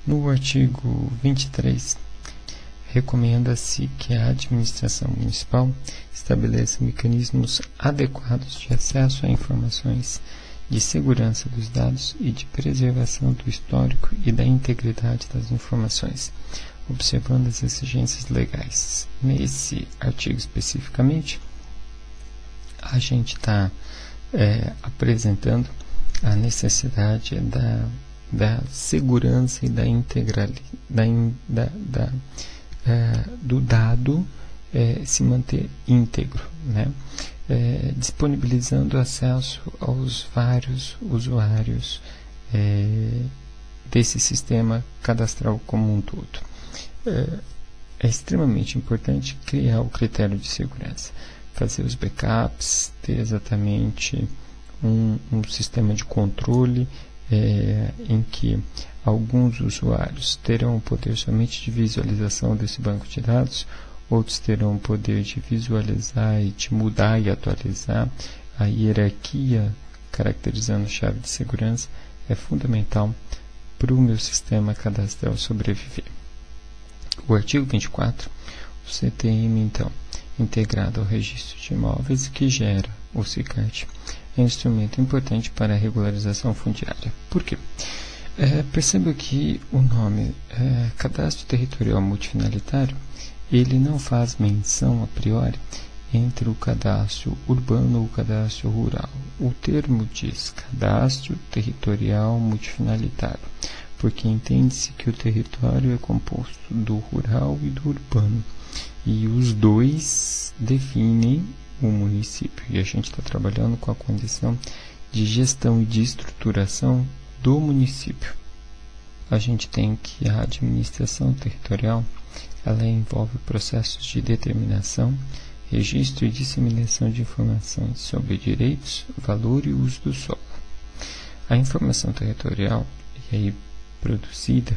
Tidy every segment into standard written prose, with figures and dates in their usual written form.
No artigo 23, recomenda-se que a administração municipal estabeleça mecanismos adequados de acesso a informações de segurança dos dados e de preservação do histórico e da integridade das informações, observando as exigências legais. Nesse artigo especificamente, a gente está apresentando a necessidade da segurança e da integralidade do dado se manter íntegro, né? Disponibilizando acesso aos vários usuários desse sistema cadastral como um todo. É extremamente importante criar o critério de segurança, fazer os backups, ter exatamente um sistema de controle em que alguns usuários terão o poder somente de visualização desse banco de dados, outros terão o poder de visualizar e de mudar e atualizar. A hierarquia caracterizando chave de segurança é fundamental para o meu sistema cadastral sobreviver. O artigo 24, o CTM, então, integrado ao registro de imóveis que gera o SICART, é um instrumento importante para a regularização fundiária. Por quê? Perceba que o nome Cadastro Territorial Multifinalitário, ele não faz menção a priori entre o cadastro urbano ou o cadastro rural. O termo diz Cadastro Territorial Multifinalitário, porque entende-se que o território é composto do rural e do urbano, e os dois definem o município, e a gente está trabalhando com a condição de gestão e de estruturação do município. A gente tem que a administração territorial, ela envolve processos de determinação, registro e disseminação de informações sobre direitos, valor e uso do solo. A informação territorial, e aí produzida,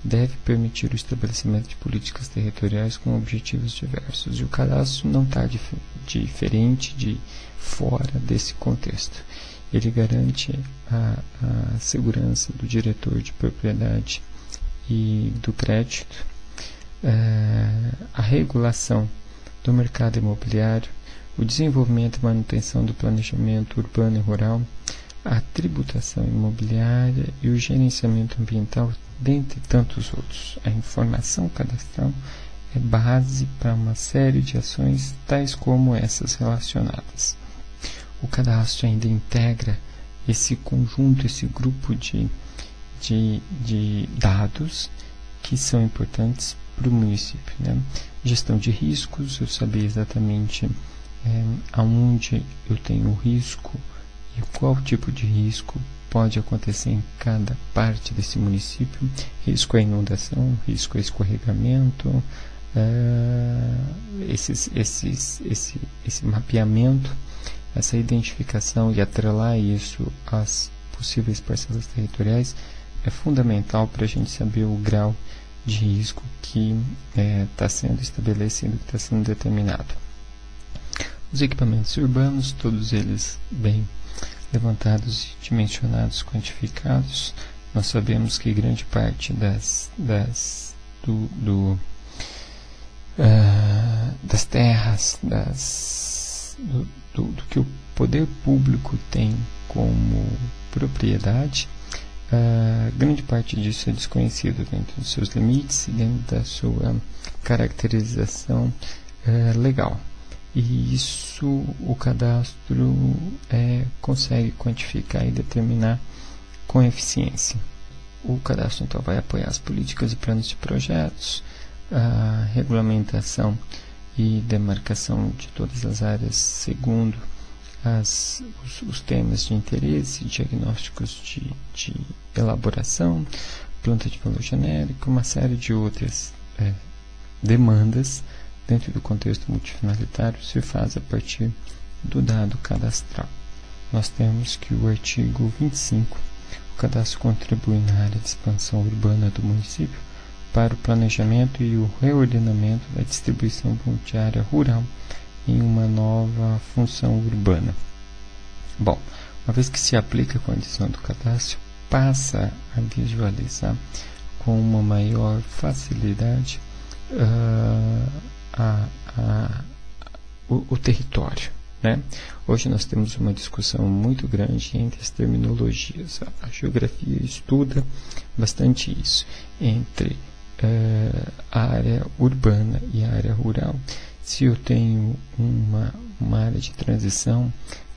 deve permitir o estabelecimento de políticas territoriais com objetivos diversos, e o cadastro não está diferente de fora desse contexto. Ele garante a segurança do diretor de propriedade e do crédito, a regulação do mercado imobiliário, o desenvolvimento e manutenção do planejamento urbano e rural, a tributação imobiliária e o gerenciamento ambiental, dentre tantos outros. A informação cadastral é base para uma série de ações, tais como essas relacionadas. O cadastro ainda integra esse conjunto, esse grupo de dados que são importantes para o município, né? Gestão de riscos, eu saber exatamente aonde eu tenho risco e qual tipo de risco pode acontecer em cada parte desse município. Risco à inundação, risco a escorregamento, esse mapeamento, essa identificação e atrelar isso às possíveis parcelas territoriais é fundamental para a gente saber o grau de risco que está sendo estabelecido, que está sendo determinado. Os equipamentos urbanos, todos eles bem levantados, dimensionados, quantificados. Nós sabemos que grande parte das terras, do que o poder público tem como propriedade, grande parte disso é desconhecido dentro dos seus limites e dentro da sua caracterização legal. E isso o cadastro consegue quantificar e determinar com eficiência. O cadastro então vai apoiar as políticas e planos de projetos, a regulamentação e demarcação de todas as áreas segundo os temas de interesse, diagnósticos de elaboração, planta de valor genérico, uma série de outras demandas dentro do contexto multifinalitário se faz a partir do dado cadastral. Nós temos que o artigo 25, o cadastro contribui na área de expansão urbana do município para o planejamento e o reordenamento da distribuição fundiária rural em uma nova função urbana. Bom, uma vez que se aplica a condição do cadastro, passa a visualizar com uma maior facilidade o território, né? Hoje nós temos uma discussão muito grande entre as terminologias. A geografia estuda bastante isso, entre a área urbana e a área rural. Se eu tenho uma área de transição,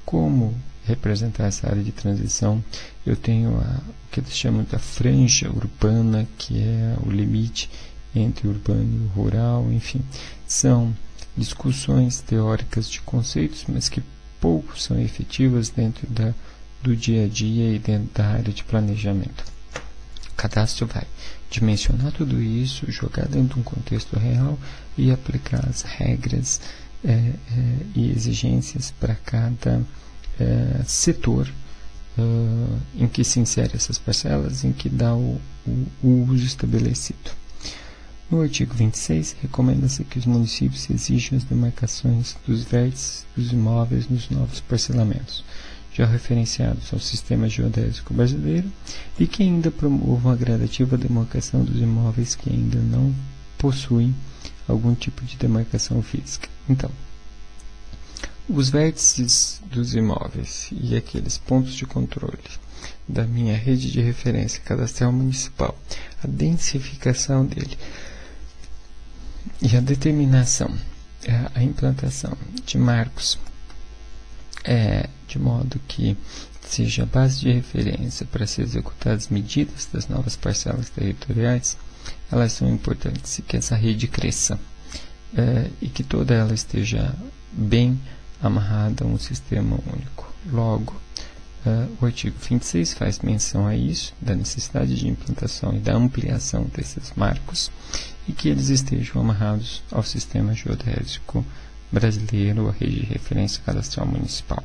como representar essa área de transição? Eu tenho o que eles chamam da franja urbana, que é o limite entre o urbano e o rural. Enfim, são discussões teóricas de conceitos, mas que pouco são efetivas dentro do dia a dia e dentro da área de planejamento. O cadastro vai dimensionar tudo isso, jogar dentro de um contexto real e aplicar as regras e exigências para cada setor em que se insere essas parcelas, em que dá o uso estabelecido. No artigo 26, recomenda-se que os municípios exijam as demarcações dos vértices dos imóveis nos novos parcelamentos, já referenciados ao Sistema Geodésico Brasileiro, e que ainda promovam a gradativa demarcação dos imóveis que ainda não possuem algum tipo de demarcação física. Então, os vértices dos imóveis e aqueles pontos de controle da minha rede de referência cadastral municipal, a densificação dele e a determinação, a implantação de marcos de modo que seja a base de referência para ser executadas medidas das novas parcelas territoriais, elas são importantes, e que essa rede cresça e que toda ela esteja bem amarrada a um sistema único. Logo, o artigo 26 faz menção a isso, da necessidade de implantação e da ampliação desses marcos, e que eles estejam amarrados ao Sistema Geodésico Brasileiro, a rede de referência cadastral municipal.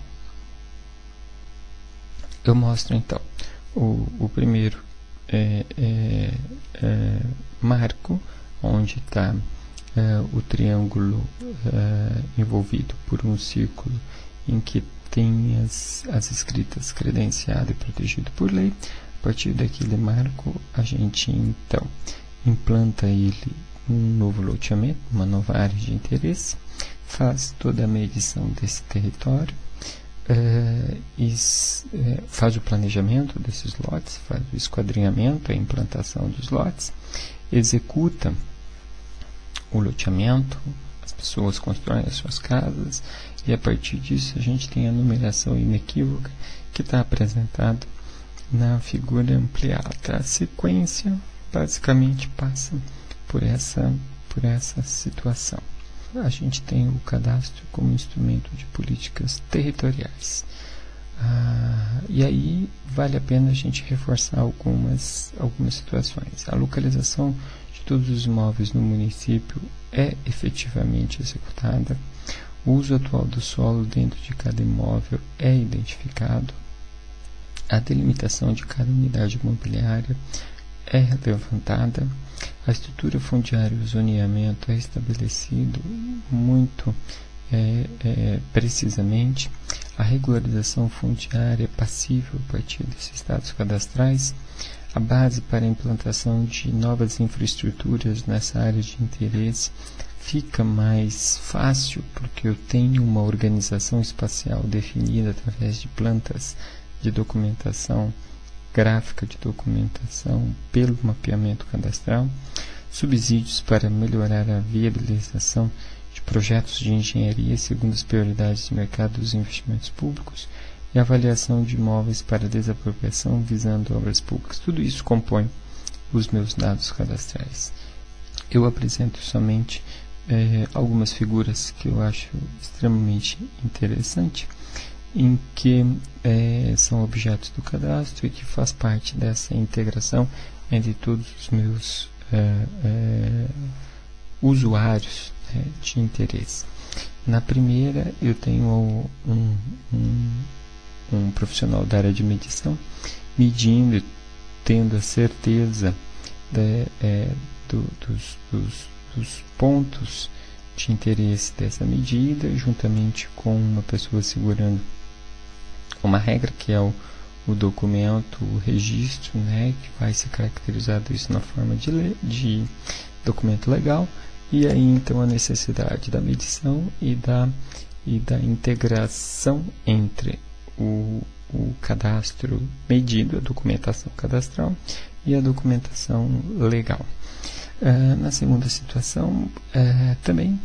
Eu mostro então o primeiro marco, onde está o triângulo envolvido por um círculo em que tem as escritas credenciado e protegido por lei. A partir daquele marco, a gente então implanta ele um novo loteamento, uma nova área de interesse, faz toda a medição desse território, faz o planejamento desses lotes, faz o esquadrinhamento, a implantação dos lotes, executa o loteamento, as pessoas constroem as suas casas, e a partir disso a gente tem a numeração inequívoca que está apresentada na figura ampliada. A sequência basicamente passa por essa situação. A gente tem o cadastro como instrumento de políticas territoriais. E aí vale a pena a gente reforçar algumas situações. A localização de todos os imóveis no município é efetivamente executada. O uso atual do solo dentro de cada imóvel é identificado. A delimitação de cada unidade imobiliária é levantada. A estrutura fundiária e o zoneamento é estabelecido muito precisamente. A regularização fundiária é passível a partir desses dados cadastrais. A base para a implantação de novas infraestruturas nessa área de interesse fica mais fácil, porque eu tenho uma organização espacial definida através de plantas de documentação gráfica, de documentação pelo mapeamento cadastral, subsídios para melhorar a viabilização de projetos de engenharia segundo as prioridades de mercado dos investimentos públicos e avaliação de imóveis para desapropriação visando obras públicas. Tudo isso compõe os meus dados cadastrais. Eu apresento somente algumas figuras que eu acho extremamente interessante, em que são objetos do cadastro e que faz parte dessa integração entre todos os meus usuários de interesse. Na primeira, eu tenho um profissional da área de medição, medindo e tendo a certeza dos pontos de interesse dessa medida, juntamente com uma pessoa segurando uma regra, que é o o documento, o registro, né, que vai ser caracterizado isso na forma de documento legal, e aí então a necessidade da medição e da integração entre o cadastro medido, a documentação cadastral e a documentação legal. Na segunda situação, também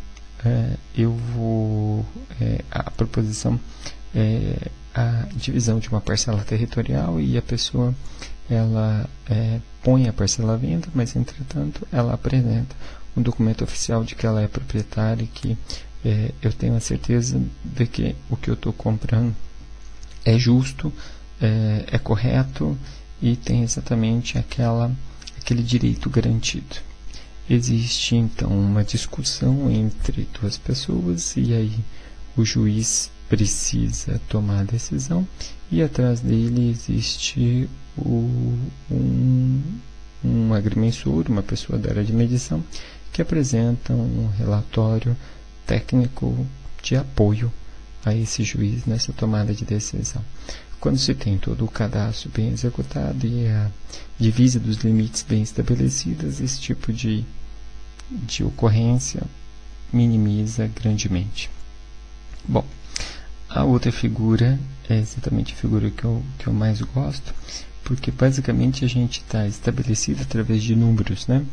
eu vou a proposição a divisão de uma parcela territorial, e a pessoa ela põe a parcela à venda, mas entretanto ela apresenta um documento oficial de que ela é proprietária e que eu tenho a certeza de que o que eu estou comprando é justo, é correto e tem exatamente aquele direito garantido. Existe então uma discussão entre duas pessoas, e aí o juiz precisa tomar a decisão, e atrás dele existe um agrimensor, uma pessoa da área de medição, que apresenta um relatório técnico de apoio a esse juiz nessa tomada de decisão. Quando se tem todo o cadastro bem executado e a divisa dos limites bem estabelecidas, esse tipo de ocorrência minimiza grandemente. Bom, a outra figura é exatamente a figura que eu mais gosto, porque basicamente a gente está estabelecido através de números, né?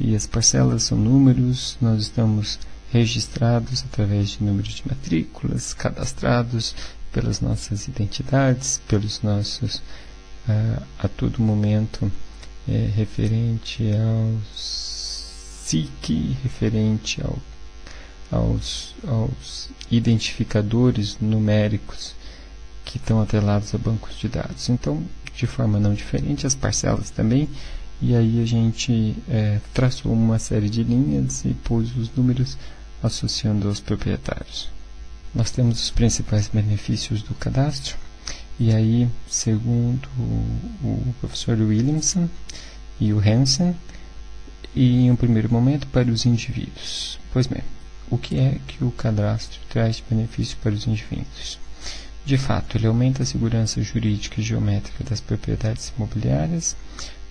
E as parcelas são números, nós estamos registrados através de números de matrículas, cadastrados pelas nossas identidades, pelos nossos, a todo momento, referente aos SIC, referente aos identificadores numéricos que estão atrelados a bancos de dados. Então, de forma não diferente, as parcelas também, e aí a gente traçou uma série de linhas e pôs os números associando aos proprietários. Nós temos os principais benefícios do cadastro, e aí, segundo o professor Williamson e o Hansen, e em um primeiro momento para os indivíduos. Pois bem, o que é que o cadastro traz de benefício para os indivíduos? De fato, ele aumenta a segurança jurídica e geométrica das propriedades imobiliárias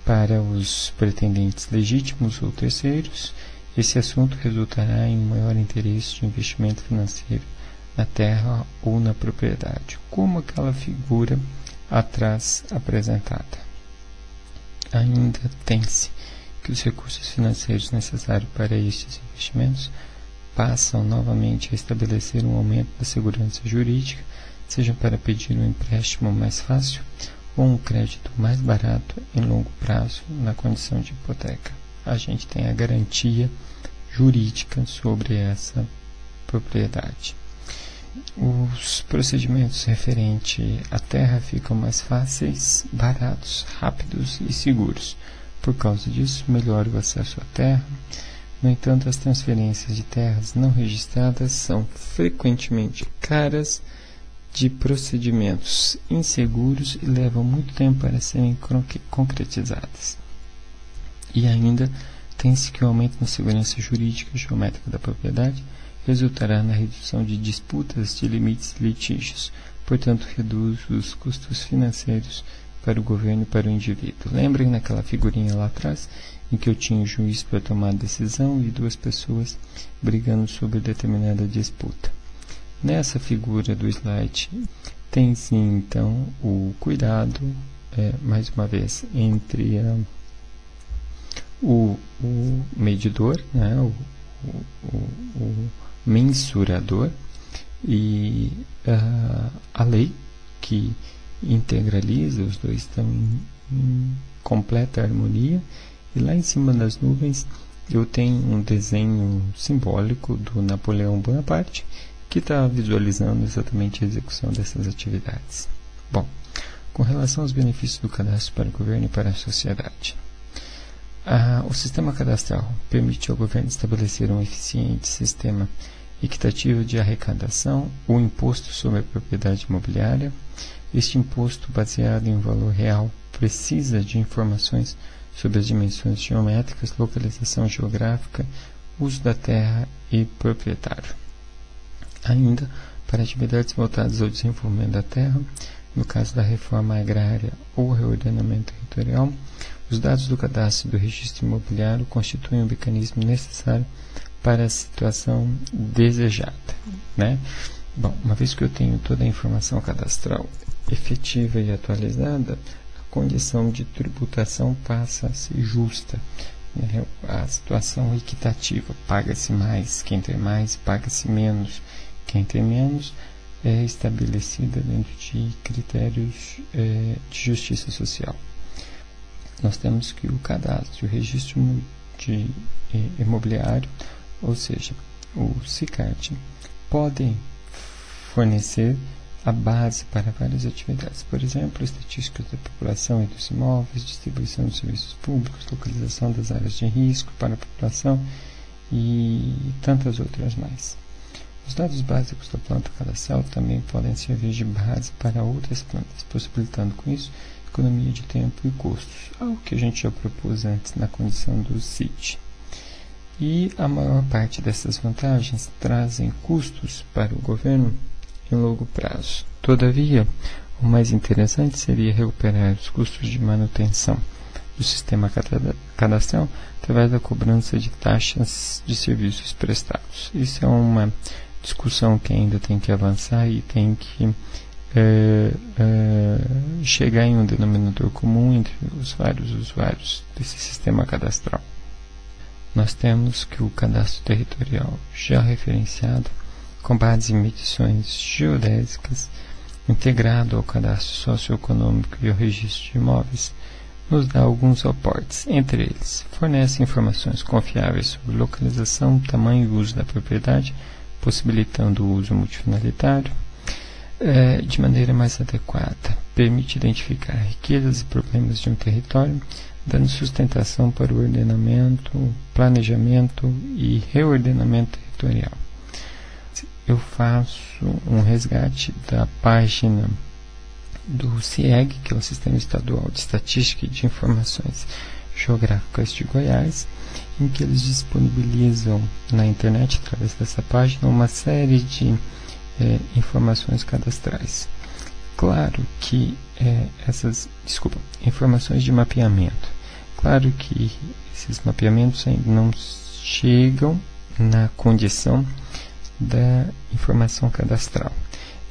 para os pretendentes legítimos ou terceiros. Esse assunto resultará em um maior interesse de investimento financeiro na terra ou na propriedade, como aquela figura atrás apresentada. Ainda tem-se que os recursos financeiros necessários para estes investimentos passam novamente a estabelecer um aumento da segurança jurídica, seja para pedir um empréstimo mais fácil ou um crédito mais barato em longo prazo na condição de hipoteca. A gente tem a garantia jurídica sobre essa propriedade. Os procedimentos referentes à terra ficam mais fáceis, baratos, rápidos e seguros. Por causa disso, melhora o acesso à terra. No entanto, as transferências de terras não registradas são frequentemente caras, de procedimentos inseguros e levam muito tempo para serem concretizadas. E ainda tem-se que o aumento na segurança jurídica e geométrica da propriedade resultará na redução de disputas de limites e litígios, portanto reduz os custos financeiros para o governo e para o indivíduo. Lembrem naquela figurinha lá atrás, em que eu tinha o juiz para tomar a decisão e duas pessoas brigando sobre determinada disputa. Nessa figura do slide tem-se então o cuidado, mais uma vez, entre o medidor, né, o mensurador e a lei que integraliza, os dois estão em completa harmonia, e lá em cima das nuvens eu tenho um desenho simbólico do Napoleão Bonaparte que está visualizando exatamente a execução dessas atividades. Bom, com relação aos benefícios do cadastro para o governo e para a sociedade, o sistema cadastral permite ao governo estabelecer um eficiente sistema equitativo de arrecadação, o imposto sobre a propriedade imobiliária. Este imposto, baseado em um valor real, precisa de informações sobre as dimensões geométricas, localização geográfica, uso da terra e proprietário. Ainda, para atividades voltadas ao desenvolvimento da terra, no caso da reforma agrária ou reordenamento territorial, os dados do cadastro do registro imobiliário constituem um mecanismo necessário para a situação desejada, né? Bom, uma vez que eu tenho toda a informação cadastral efetiva e atualizada, a condição de tributação passa a ser justa, né? A situação equitativa, paga-se mais quem tem mais, paga-se menos quem tem menos, é estabelecida dentro de critérios de justiça social. Nós temos que o cadastro, o registro imobiliário, ou seja, o SICAD, podem fornecer a base para várias atividades. Por exemplo, estatísticas da população e dos imóveis, distribuição de serviços públicos, localização das áreas de risco para a população e tantas outras mais. Os dados básicos da planta cadastral também podem servir de base para outras plantas, possibilitando com isso economia de tempo e custos, algo que a gente já propôs antes na condição do CIT. E a maior parte dessas vantagens trazem custos para o governo em longo prazo. Todavia, o mais interessante seria recuperar os custos de manutenção do sistema cadastral através da cobrança de taxas de serviços prestados. Isso é uma discussão que ainda tem que avançar e tem que chegar em um denominador comum entre os vários usuários desse sistema cadastral. Nós temos que o cadastro territorial já referenciado, com base em medições geodésicas, integrado ao cadastro socioeconômico e ao registro de imóveis, nos dá alguns aportes. Entre eles, fornece informações confiáveis sobre localização, tamanho e uso da propriedade, possibilitando o uso multifinalitário de maneira mais adequada. Permite identificar riquezas e problemas de um território, dando sustentação para o ordenamento, planejamento e reordenamento territorial. Eu faço um resgate da página do CIEG, que é o Sistema Estadual de Estatística e de Informações Geográficas de Goiás, em que eles disponibilizam na internet, através dessa página, uma série de informações cadastrais. Claro que informações de mapeamento. Claro que esses mapeamentos ainda não chegam na condição da informação cadastral.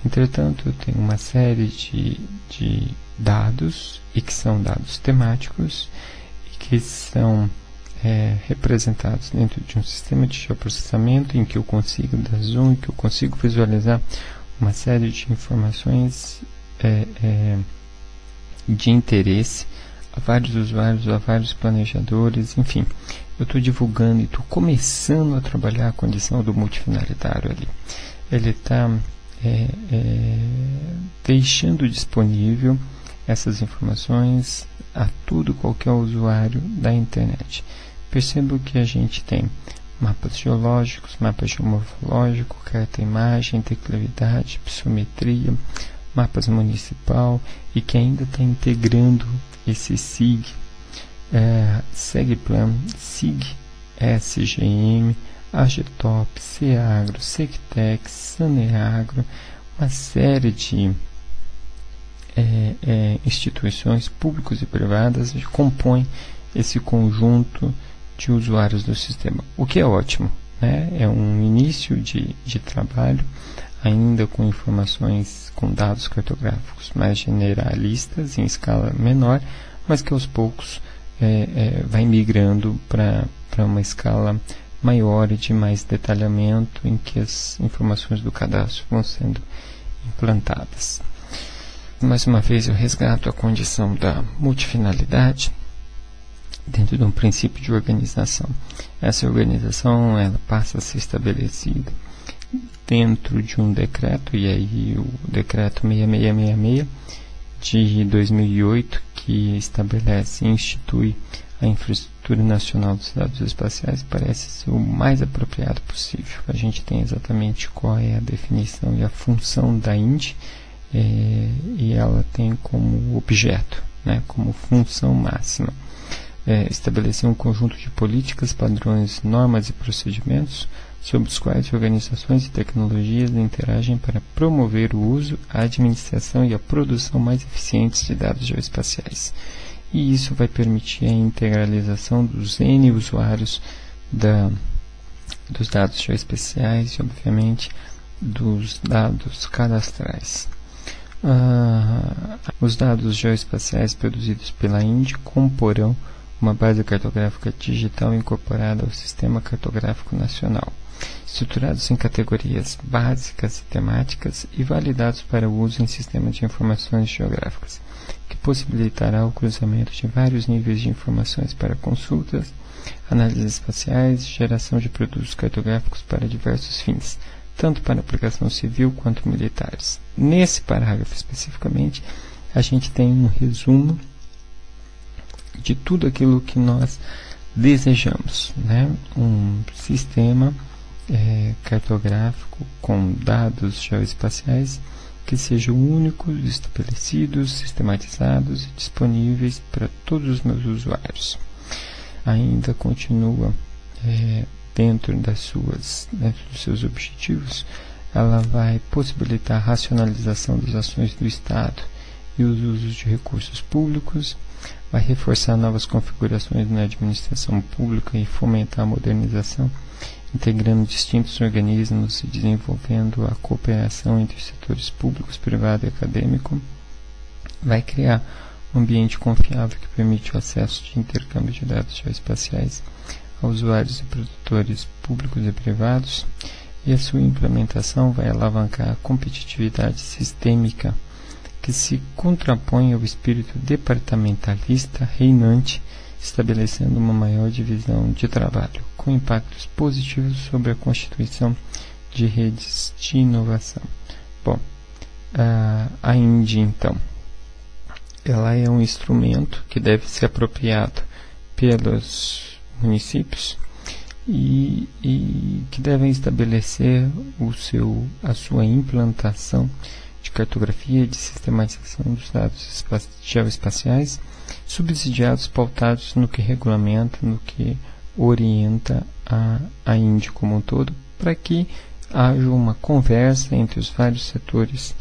Entretanto, eu tenho uma série de dados, e que são dados temáticos, e que são representados dentro de um sistema de geoprocessamento em que eu consigo dar zoom, em que eu consigo visualizar uma série de informações de interesse a vários usuários, a vários planejadores, enfim. Eu estou divulgando e estou começando a trabalhar a condição do multifinalitário ali. Ele está deixando disponível essas informações a qualquer usuário da internet. Percebo que a gente tem mapas geológicos, mapa geomorfológico, carta imagem, declividade, psometria, mapas municipal, e que ainda está integrando esse SIG, SEGPlan, SIG, SGM, AGTOP, CEAGRO, SECTEX, SANEAGRO, uma série de instituições públicas e privadas que compõem esse conjunto de usuários do sistema, o que é ótimo, né? É um início de trabalho, ainda com informações, com dados cartográficos mais generalistas, em escala menor, mas que aos poucos vai migrando para uma escala maior e de mais detalhamento, em que as informações do cadastro vão sendo implantadas. Mais uma vez, eu resgato a condição da multifinalidade dentro de um princípio de organização. Essa organização ela passa a ser estabelecida dentro de um decreto, e aí o decreto 6666 de 2008, que estabelece e institui a infraestrutura nacional dos dados espaciais, parece ser o mais apropriado possível. A gente tem exatamente qual é a definição e a função da INDE, e ela tem como objeto, né, como função máxima, estabelecer um conjunto de políticas, padrões, normas e procedimentos sobre os quais organizações e tecnologias interagem para promover o uso, a administração e a produção mais eficientes de dados geoespaciais. E isso vai permitir a integralização dos N usuários dos dados geoespaciais e, obviamente, dos dados cadastrais. Os dados geoespaciais produzidos pela INDE comporão uma base cartográfica digital incorporada ao Sistema Cartográfico Nacional, estruturados em categorias básicas e temáticas e validados para o uso em sistemas de informações geográficas, que possibilitará o cruzamento de vários níveis de informações para consultas, análises espaciais e geração de produtos cartográficos para diversos fins, tanto para aplicação civil quanto militares. Nesse parágrafo especificamente, a gente tem um resumo de tudo aquilo que nós desejamos, né? Um sistema cartográfico com dados geoespaciais que sejam únicos, estabelecidos, sistematizados e disponíveis para todos os meus usuários. Ainda continua dentro dos seus objetivos, ela vai possibilitar a racionalização das ações do Estado e os usos de recursos públicos, vai reforçar novas configurações na administração pública e fomentar a modernização, integrando distintos organismos e desenvolvendo a cooperação entre os setores públicos, privado e acadêmico, vai criar um ambiente confiável que permite o acesso de intercâmbio de dados geoespaciais a usuários e produtores públicos e privados, e a sua implementação vai alavancar a competitividade sistêmica que se contrapõe ao espírito departamentalista reinante, estabelecendo uma maior divisão de trabalho, com impactos positivos sobre a constituição de redes de inovação. Bom, a INDE, então, ela é um instrumento que deve ser apropriado pelos municípios e que devem estabelecer a sua implantação de cartografia e de sistematização dos dados geoespaciais, subsidiados, pautados no que regulamenta, no que orienta a INDE como um todo, para que haja uma conversa entre os vários setores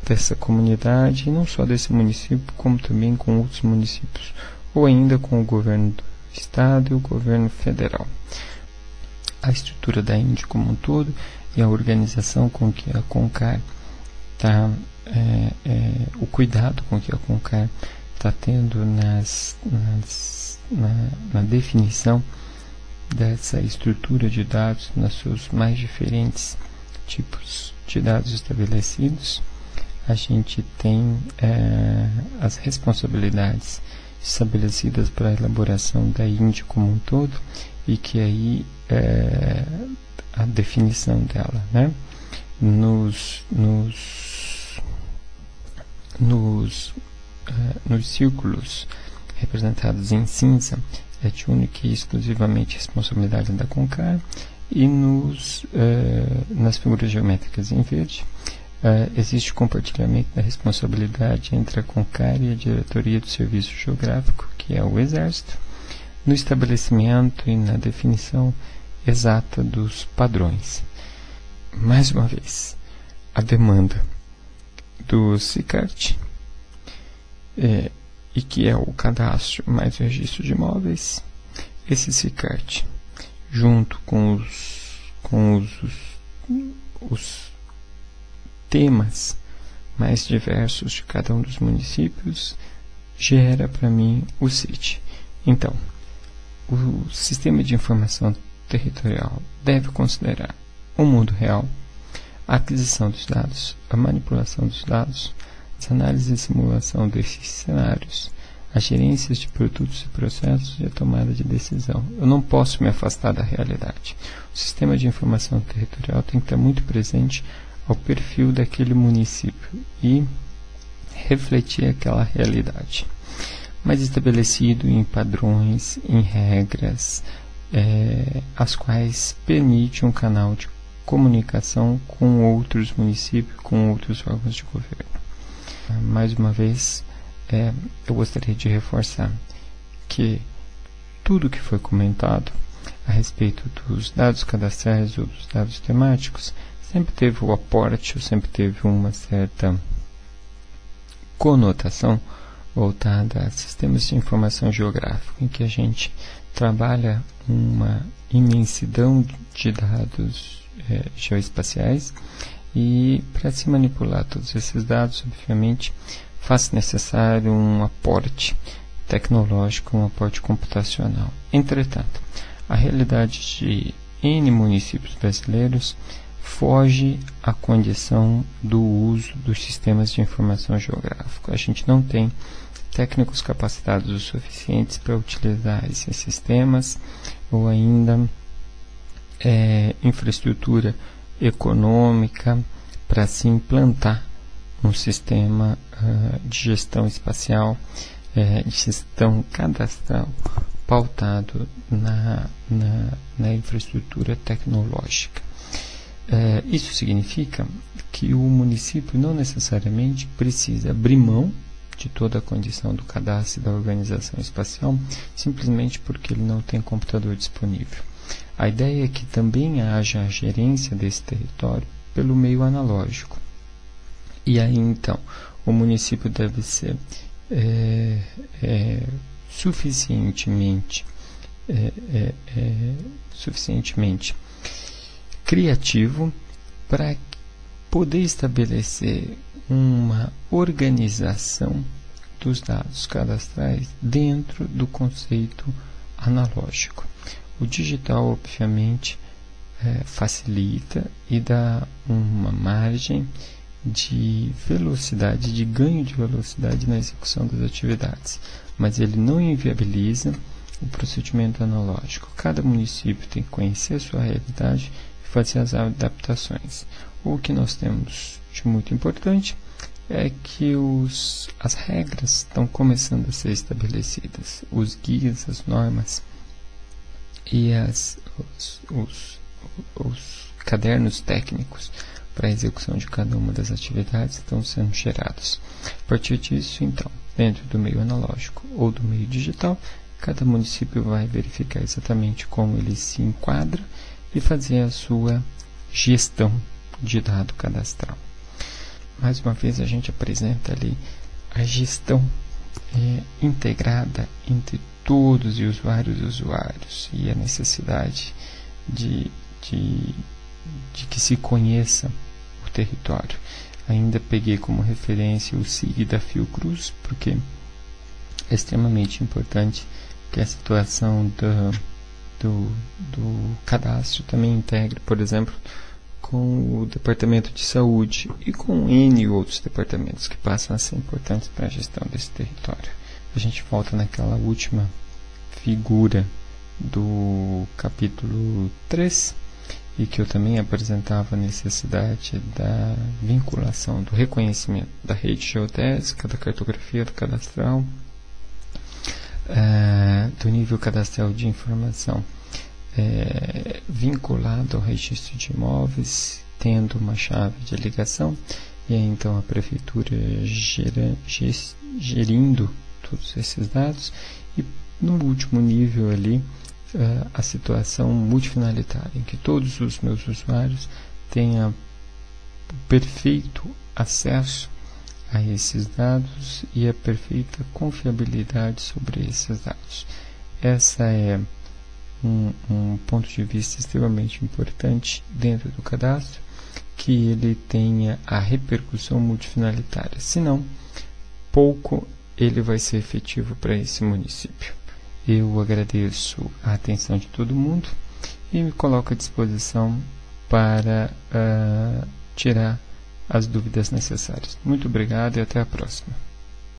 dessa comunidade, e não só desse município, como também com outros municípios, ou ainda com o governo do Estado e o governo federal. A estrutura da INDE como um todo e a organização com que a CONCAR o cuidado com que a CONCAR está tendo na definição dessa estrutura de dados nos seus mais diferentes tipos de dados estabelecidos. A gente tem as responsabilidades estabelecidas para a elaboração da INDE como um todo, e que aí a definição dela, né? Nos círculos representados em cinza é de única e exclusivamente responsabilidade da CONCAR, e nas figuras geométricas em verde existe compartilhamento da responsabilidade entre a CONCAR e a Diretoria do Serviço Geográfico, que é o Exército, no estabelecimento e na definição exata dos padrões. Mais uma vez, a demanda do SICART, e que é o cadastro mais o registro de imóveis. Esse SICART, junto com os temas mais diversos de cada um dos municípios, gera para mim o CIT. Então, o Sistema de Informação Territorial deve considerar o mundo real, a aquisição dos dados, a manipulação dos dados, as análises e simulação desses cenários, as gerências de produtos e processos e a tomada de decisão. Eu não posso me afastar da realidade. O Sistema de Informação Territorial tem que estar muito presente ao perfil daquele município e refletir aquela realidade, mas estabelecido em padrões, em regras, as quais permite um canal de comunicação com outros municípios, com outros órgãos de governo. Mais uma vez, eu gostaria de reforçar que tudo que foi comentado a respeito dos dados cadastrais ou dos dados temáticos, sempre teve o aporte, ou sempre teve uma certa conotação voltada a sistemas de informação geográfica, em que a gente trabalha uma imensidão de dados geoespaciais, e para se manipular todos esses dados, obviamente, faz necessário um aporte tecnológico, um aporte computacional. Entretanto, a realidade de N municípios brasileiros foge à condição do uso dos sistemas de informação geográfica. A gente não tem técnicos capacitados o suficientes para utilizar esses sistemas, ou ainda infraestrutura econômica para se implantar um sistema de gestão espacial, de gestão cadastral pautado na infraestrutura tecnológica. Isso significa que o município não necessariamente precisa abrir mão de toda a condição do cadastro e da organização espacial, simplesmente porque ele não tem computador disponível. A ideia é que também haja a gerência desse território pelo meio analógico. E aí, então, o município deve ser suficientemente criativo para poder estabelecer uma organização dos dados cadastrais dentro do conceito analógico. O digital, obviamente, facilita e dá uma margem de velocidade, de ganho de velocidade na execução das atividades, mas ele não inviabiliza o procedimento analógico. Cada município tem que conhecer a sua realidade e fazer as adaptações. O que nós temos de muito importante é que as regras estão começando a ser estabelecidas, os guias, as normas e os cadernos técnicos para a execução de cada uma das atividades estão sendo gerados. A partir disso, então, dentro do meio analógico ou do meio digital, cada município vai verificar exatamente como ele se enquadra e fazer a sua gestão de dado cadastral. Mais uma vez, a gente apresenta ali a gestão integrada entre todos e os vários usuários, e a necessidade de que se conheça o território. Ainda peguei como referência o SIG da Fiocruz, porque é extremamente importante que a situação do cadastro também integre, por exemplo, com o Departamento de Saúde e com N outros departamentos que passam a ser importantes para a gestão desse território. A gente volta naquela última figura do capítulo 3, e que eu também apresentava a necessidade da vinculação, do reconhecimento da rede geodésica, da cartografia do cadastral, do nível cadastral de informação vinculado ao registro de imóveis, tendo uma chave de ligação, e aí, então a prefeitura gerindo todos esses dados, e no último nível ali a situação multifinalitária, em que todos os meus usuários tenham perfeito acesso a esses dados e a perfeita confiabilidade sobre esses dados. Essa é um ponto de vista extremamente importante dentro do cadastro, que ele tenha a repercussão multifinalitária, senão pouco ele vai ser efetivo para esse município. Eu agradeço a atenção de todo mundo e me coloco à disposição para tirar as dúvidas necessárias. Muito obrigado e até a próxima.